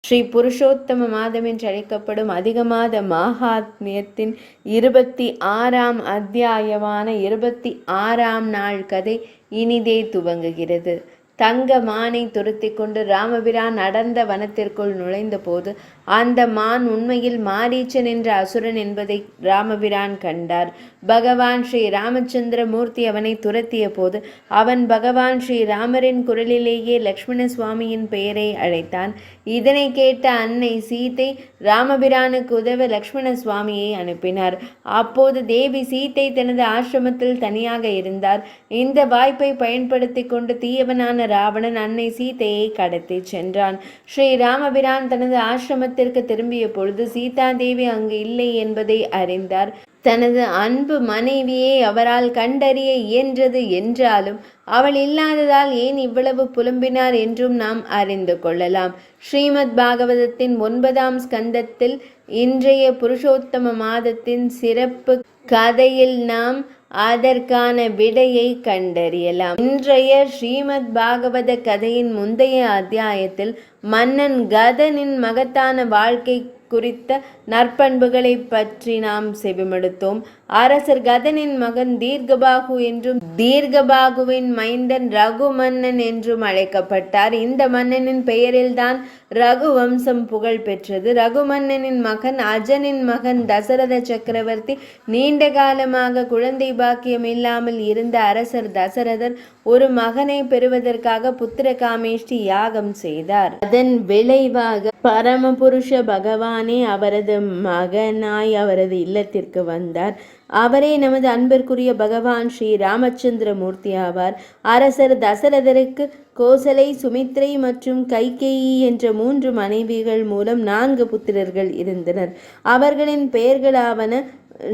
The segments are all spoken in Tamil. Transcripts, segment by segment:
ஸ்ரீ புருஷோத்தம மாதம் என்று அழைக்கப்படும் அதிக மாத மகாத்மியத்தின் 26ஆம் அத்தியாயமான 26ஆம் நாள் கதை இனிதே துவங்குகிறது. தங்க மானை துரத்தி கொண்டு ராமபிரான் அடர்ந்த வனத்திற்குள் நுழைந்த போது அந்த மான் உண்மையில் மாரீச்சன் என்ற அசுரன் என்பதை ராமபிரான் கண்டார். பகவான் ஸ்ரீ ராமச்சந்திர மூர்த்தி அவனை துரத்திய போது அவன் பகவான் ஸ்ரீ ராமரின் குரலிலேயே லக்ஷ்மண சுவாமியின் பெயரை அழைத்தான். இதனை கேட்ட அன்னை சீதை ராமபிரானுக்கு உதவ லக்ஷ்மண சுவாமியை அனுப்பினார். அப்போது தேவி சீதை தனது ஆசிரமத்தில் தனியாக இருந்தார். இந்த வாய்ப்பை பயன்படுத்தி கொண்டு தீயவனான ராவணன் அன்னை சீதையை கடத்தி சென்றான். ஸ்ரீ ராமபிரான் தனது ஆசிரமத்திற்கு திரும்பிய பொழுது சீதா தேவி அங்கு இல்லை என்பதை அறிந்தார். தனது அன்பு மனைவியை அவரால் கண்டறிய இயன்றது என்றாலும் அவள் இல்லாததால் ஏன் இவ்வளவு புலம்பினார் என்றும் நாம் அறிந்து கொள்ளலாம். ஸ்ரீமத் பாகவதத்தின் 9ஆம் ஸ்கந்தத்தில் இன்றைய புருஷோத்தம மாதத்தின் சிறப்பு கதையில் நாம் அதற்கான விடையை கண்டறியலாம். இன்றைய ஸ்ரீமத் பாகவத கதையின் முந்தைய அத்தியாயத்தில் மன்னன் கதனின் மகத்தான வாழ்க்கை குறித்த நற்பண்புகளை பற்றி நாம் செவிமடுத்தோம். அரசர் கதனின் மகன் தீர்க்கபாகு என்றும் தீர்க்கபாகுவின் மைந்தன் ரகு மன்னன் என்றும் அழைக்கப்பட்டார். இந்த மன்னனின் பெயரில்தான் ரகு வம்சம் புகழ் பெற்றது. ரகு மன்னனின் மகன் அஜனின் மகன் தசரத சக்கரவர்த்தி நீண்ட காலமாக குழந்தை பாக்கியம் இல்லாமல் இருந்த அரசர் தசரதர் ஒரு மகனை பெறுவதற்காக புத்திர காமேஷ்டி யாகம் செய்தார். அதன் விளைவாக பரமபுருஷ பகவானே அவரது மகனாய் அவரது இல்லத்திற்கு வந்தார். அவரே நமது அன்பிற்குரிய பகவான் ஸ்ரீ ராமச்சந்திர மூர்த்தி ஆவார். அரசர் தசரதருக்கு கோசலை, சுமித்ரை மற்றும் கைகேயி என்ற 3 மனைவிகள் மூலம் 4 புத்திரர்கள் இருந்தனர். அவர்களின் பெயர்களாவன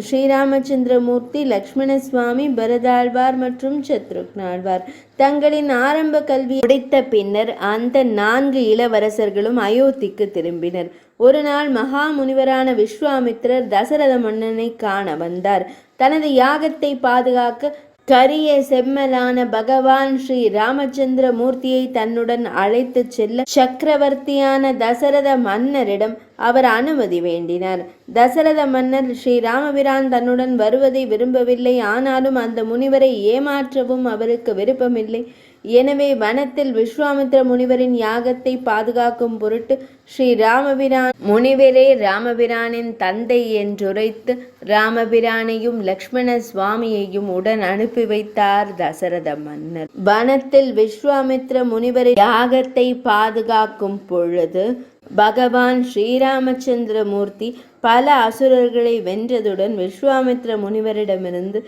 ஸ்ரீராமச்சந்திரமூர்த்தி, லக்ஷ்மண சுவாமி, பரதாழ்வார் மற்றும் சத்ருக்னாழ்வார். தங்களின் ஆரம்ப கல்வி முடித்த பின்னர் அந்த 4 இளவரசர்களும் அயோத்திக்கு திரும்பினர். ஒரு நாள் மகா முனிவரான விஸ்வாமித்திரர் தசரத மன்னனை காண வந்தார். தனது யாகத்தை பாதுகாக்க கரிய செம்மலான பகவான் ஸ்ரீ ராமச்சந்திர மூர்த்தியை தன்னுடன் அழைத்து செல்ல சக்கரவர்த்தியான தசரத மன்னரிடம் அவர் அனுமதி வேண்டினார். தசரத மன்னர் ஸ்ரீ ராமபிரான் தன்னுடன் வருவதை விரும்பவில்லை. ஆனாலும் அந்த முனிவரை ஏமாற்றவும் அவருக்கு விருப்பமில்லை. எனவே வனத்தில் விஸ்வாமித்திர முனிவரின் யாகத்தை பாதுகாக்கும் பொருட்டு ஸ்ரீ ராமபிரான் முனிவரே ராமபிரானின் தந்தை என்றுரைத்து ராமபிரானையும் லக்ஷ்மண சுவாமியையும் உடன் அனுப்பி வைத்தார் தசரத மன்னர். வனத்தில் விஸ்வாமித்திர முனிவரின் யாகத்தை பாதுகாக்கும் பொழுது பகவான் ஸ்ரீராமச்சந்திர மூர்த்தி பல அசுரர்களை வென்றதுடன் விஸ்வாமித்திர முனிவரிடமிருந்து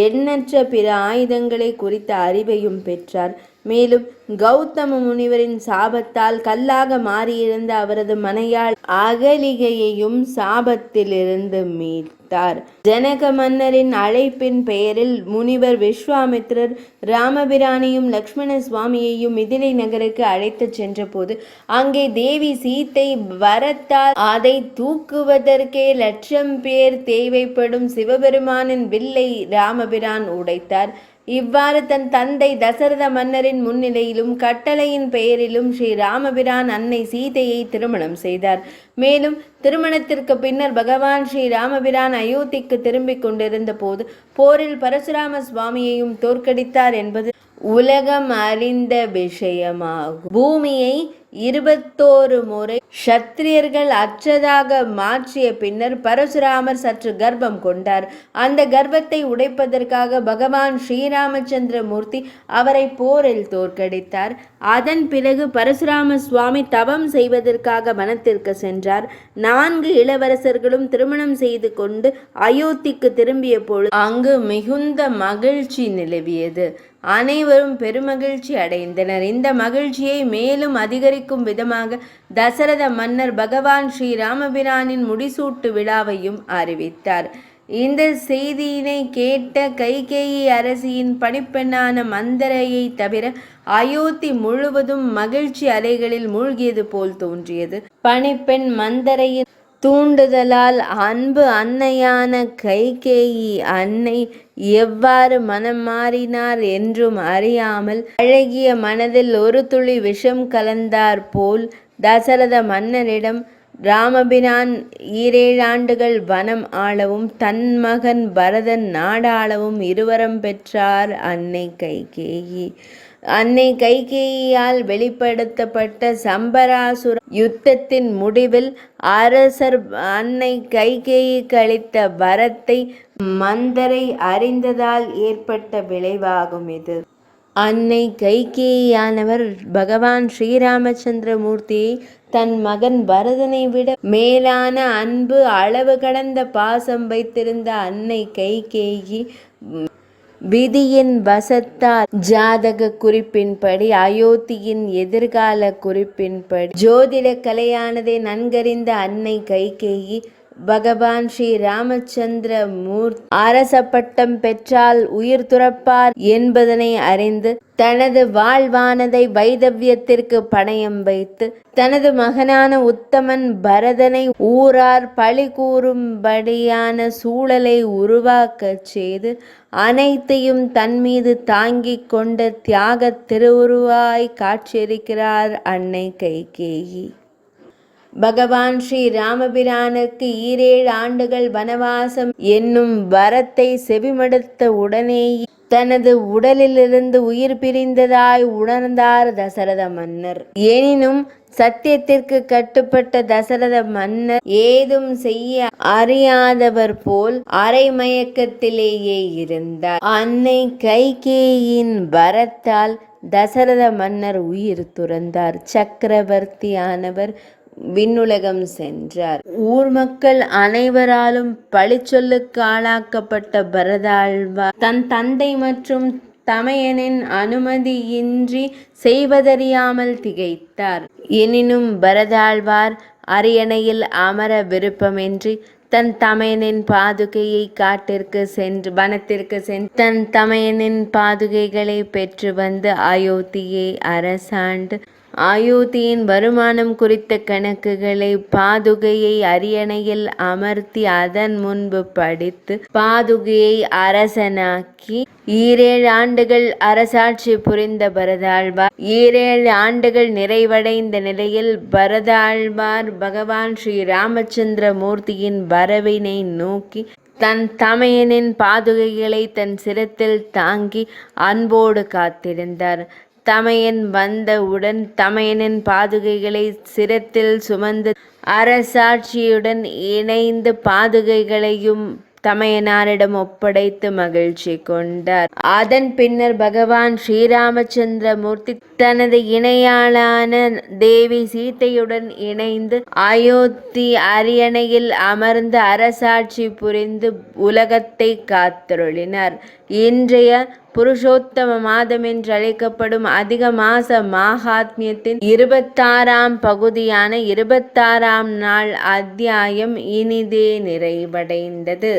எண்ணற்ற பிற ஆயுதங்களை குறித்த அறிவையும் பெற்றார். மேலும் கௌதம முனிவரின் சாபத்தால் கல்லாக மாறியிருந்த அவரது மனையாள் அகலிகையையும் சாபத்திலிருந்து மீட்டார். ஜனக மன்னரின் அழைப்பின் பெயரில் முனிவர் விஸ்வாமித்திரர் ராமபிரானையும் லக்ஷ்மண சுவாமியையும் மிதிலை நகருக்கு அழைத்து சென்ற போது அங்கே தேவி சீத்தை வரத்தால் அதை தூக்குவதற்கே 1,00,000 பேர் தேவைப்படும் சிவபெருமானின் வில்லை ராமபிரான் உடைத்தார். இவ்வாறு தன் தந்தை தசரத மன்னரின் முன்னிலையிலும் கட்டளையின் பெயரிலும் ஸ்ரீ ராமபிரான் அன்னை சீதையை திருமணம் செய்தார். மேலும் திருமணத்திற்கு பின்னர் பகவான் ஸ்ரீ ராமபிரான் அயோத்திக்கு திரும்பிக் கொண்டிருந்த போது போரில் பரசுராம சுவாமியையும் தோற்கடித்தார் என்பது உலகம் அறிந்த விஷயமாகும். பூமியை 21 முறை சத்திரியர்கள் அற்றதாக மாற்றிய பின்னர் பரசுராமர் சற்று கர்ப்பம் கொண்டார். அந்த கர்ப்பத்தை உடைப்பதற்காக பகவான் ஸ்ரீராமச்சந்திர மூர்த்தி அவரை போரில் தோற்கடித்தார். அதன் பிறகு பரசுராம சுவாமி தவம் செய்வதற்காக வனத்திற்கு சென்றார். 4 இளவரசர்களும் திருமணம் செய்து கொண்டு அயோத்திக்கு திரும்பிய பொழுது அங்கு மிகுந்த மகிழ்ச்சி நிலவியது. அனைவரும் பெருமகிழ்ச்சி அடைந்தனர். இந்த மகிழ்ச்சியை மேலும் அதிகரிக்கும் விதமாக தசரத மன்னர் பகவான் ஸ்ரீ ராமபிரானின் முடிசூட்டு விழாவையும் அறிவித்தார். இந்த செய்தியினை கேட்ட கைகேயி அரசியின் பணிப்பெண்ணான மந்தரையை தவிர அயோத்தி முழுவதும் மகிழ்ச்சி அலைகளில் மூழ்கியது போல் தோன்றியது. பணிப்பெண் மந்தரையின் தூண்டுதலால் அன்பு அன்னையான கைகேயி அன்னை எவ்வாறு மனம் மாறினார் என்றும் அறியாமல் அழகிய மனதில் ஒரு துளி விஷம் கலந்தார் போல் தசரத மன்னரிடம் ராமபிரான் 7 ஆண்டுகள் வனம் ஆளவும் தன் மகன் பரதன் நாடாளவும் இருவரம் பெற்றார் அன்னை கைகேயி. அன்னை கைகேயியால் வெளிப்படுத்தப்பட்ட சம்பராசுர யுத்தத்தின் முடிவில் அரசர் அன்னை கைகேயிக்கு அளித்த வரத்தை மந்தரை அறிந்ததால் ஏற்பட்ட விளைவாகும் இது. அன்னை கைகேயியானவர் பகவான் ஸ்ரீராமச்சந்திர மூர்த்தியை தன் மகன் பரதனை விட மேலான அன்பு அளவு கடந்த பாசம் வைத்திருந்த அன்னை கைகேயி விதியின் வசத்தால் ஜாதக குறிப்பின்படி அயோத்தியின் எதிர்கால குறிப்பின்படி ஜோதிட கலையானதை நன்கறிந்த அன்னை கைகேயி பகவான் ஸ்ரீ ராமச்சந்திர மூர்த்தி அரச பட்டம் பெற்றால் உயிர் துறப்பார் என்பதனை அறிந்து தனது வாழ்வானதை வைதவ்யத்திற்கு பணயம் வைத்து தனது மகனான உத்தமன் பரதனை ஊரார் பழி கூறும்படியான சூழலை உருவாக்கச் செய்து அனைத்தையும் தன்மீது தாங்கிக் கொண்ட தியாக திருவுருவாய் காட்சியளிக்கிறார் அன்னை கைகேயி. பகவான் ஸ்ரீ ராமபிரானுக்கு 7 ஆண்டுகள் வனவாசம் என்னும் வரத்தை செவிமடுத்த உடனேயே தனது உடலிலிருந்து உயிர் பிரிந்ததாய் உணர்ந்தார் தசரத மன்னர். எனினும் சத்தியத்திற்கு கட்டுப்பட்ட தசரத மன்னர் ஏதும் செய்ய அறியாதவர் போல் அரை மயக்கத்திலேயே இருந்தார். அன்னை கைகேயின் வரத்தால் தசரத மன்னர் உயிர் துறந்தார். சக்கரவர்த்தியானவர் விண்ணுலகம் சென்றார். ஊர் மக்கள் அனைவராலும் பழிச்சொல்லுக்கு ஆளாக்கப்பட்ட பரதாழ்வார் தன் தந்தை மற்றும் தமையனின் அனுமதியின்றி செய்வதறியாமல் திகைத்தார். எனினும் பரதாழ்வார் அரியணையில் அமர விருப்பமின்றி தன் தமையனின் பாதுகையை காட்டிற்கு சென்று வனத்திற்கு சென்று தன் தமையனின் பாதுகைகளை பெற்று வந்து அயோத்தியை அரசாண்டு அயோத்தியின் வருமானம் குறித்த கணக்குகளை பாதுகையை அரியணையில் அமர்த்தி அதன் முன்பு படித்து பாதுகையை அரசனாக்கி 7 ஆண்டுகள் அரசாட்சி புரிந்த பரதாழ்வார் 7 ஆண்டுகள் நிறைவடைந்த நிலையில் பரதாழ்வார் பகவான் ஸ்ரீ ராமச்சந்திர மூர்த்தியின் வரவினை நோக்கி தன் தமையனின் பாதுகைகளை தன் சிரத்தில் தாங்கி அன்போடு காத்திருந்தார். தமையன் வந்தவுடன் தமையனின் பாதுகைகளை சிரத்தில் சுமந்து அரசாட்சியுடன் இணைந்து பாதுகைகளையும் தமையனாரிடம் ஒப்படைத்து மகிழ்ச்சி கொண்டார். அதன் பின்னர் பகவான் ஸ்ரீராமச்சந்திர மூர்த்தி தனது இணையாளான தேவி சீதையுடன் இணைந்து அயோத்தி அரியணையில் அமர்ந்து அரசாட்சி புரிந்து உலகத்தை காத்தருளினார். இன்றைய புருஷோத்தம மாதம் என்று அழைக்கப்படும் அதிக மாச மாகாத்மியத்தின் 26ஆம் பகுதியான 26ஆம் நாள் அத்தியாயம் இனிதே நிறைவடைந்தது.